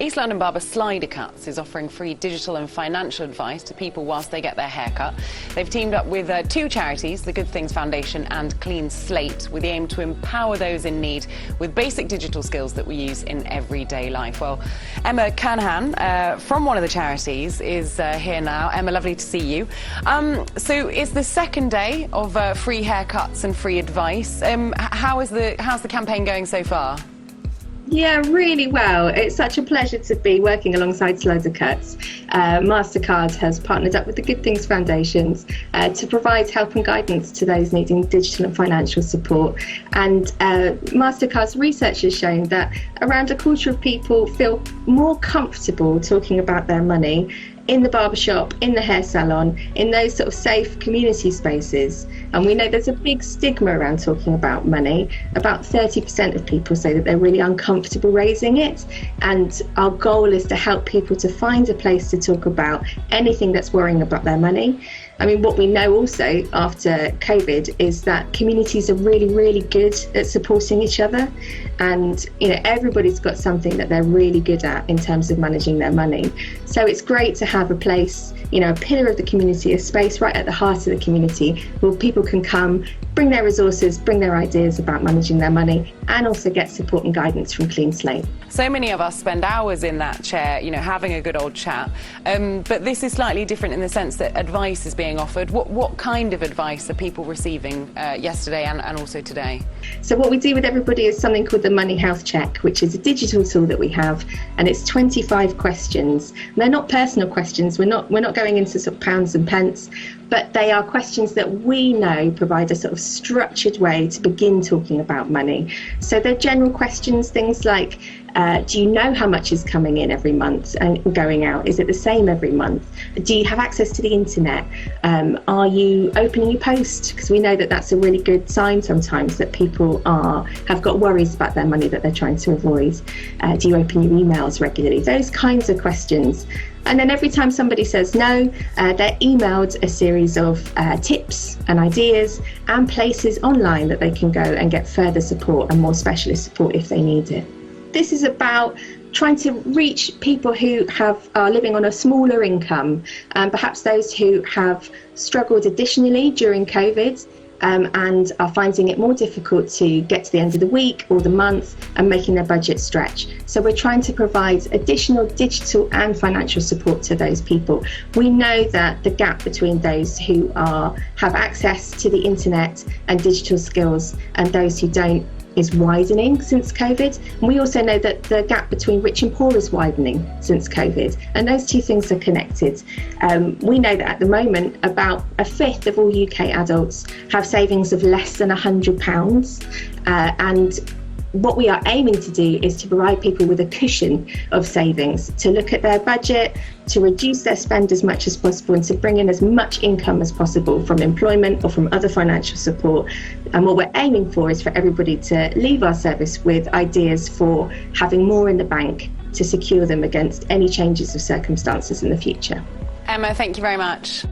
East London barber SliderCuts is offering free digital and financial advice to people whilst they get their haircut. They've teamed up with two charities, the Good Things Foundation and Clean Slate, with the aim to empower those in need with basic digital skills that we use in everyday life. Well, Emma Kernahan from one of the charities is here now. Emma, lovely to see you. So it's the second day of free haircuts and free advice. How's the campaign going so far? Yeah, really well. It's such a pleasure to be working alongside SliderCuts. Mastercard has partnered up with the Good Things Foundations to provide help and guidance to those needing digital and financial support. And Mastercard's research has shown that around a quarter of people feel more comfortable talking about their money in the barbershop, in the hair salon, in those sort of safe community spaces. And we know there's a big stigma around talking about money. About 30% of people say that they're really uncomfortable raising it. And our goal is to help people to find a place to talk about anything that's worrying about their money. I mean, what we know also after COVID is that communities are really, really good at supporting each other. And, everybody's got something that they're really good at in terms of managing their money. So it's great to have a place, a pillar of the community, a space right at the heart of the community where people can come, bring their resources, bring their ideas about managing their money, and also get support and guidance from Clean Slate. So many of us spend hours in that chair, having a good old chat. But this is slightly different in the sense that advice is being offered. What kind of advice are people receiving yesterday and also today? So what we do with everybody is something called the Money Health Check, which is a digital tool that we have, and it's 25 questions. And they're not personal questions. We're not going into sort of pounds and pence, but they are questions that we know provide a sort of structured way to begin talking about money. So they're general questions, things like, do you know how much is coming in every month and going out? Is it the same every month? Do you have access to the internet? Are you opening your post? Because we know that that's a really good sign sometimes that people have got worries about their money that they're trying to avoid. Do you open your emails regularly? Those kinds of questions. And then every time somebody says no, they're emailed a series of tips and ideas and places online that they can go and get further support and more specialist support if they need it. This is about trying to reach people who are living on a smaller income, perhaps those who have struggled additionally during COVID and are finding it more difficult to get to the end of the week or the month and making their budget stretch. So we're trying to provide additional digital and financial support to those people. We know that the gap between those who have access to the internet and digital skills and those who don't is widening since COVID. And we also know that the gap between rich and poor is widening since COVID. And those two things are connected. We know that at the moment, about a fifth of all UK adults have savings of less than £100. And what we are aiming to do is to provide people with a cushion of savings to look at their budget, to reduce their spend as much as possible, and to bring in as much income as possible from employment or from other financial support. And what we're aiming for is for everybody to leave our service with ideas for having more in the bank to secure them against any changes of circumstances in the future. Emma, thank you very much.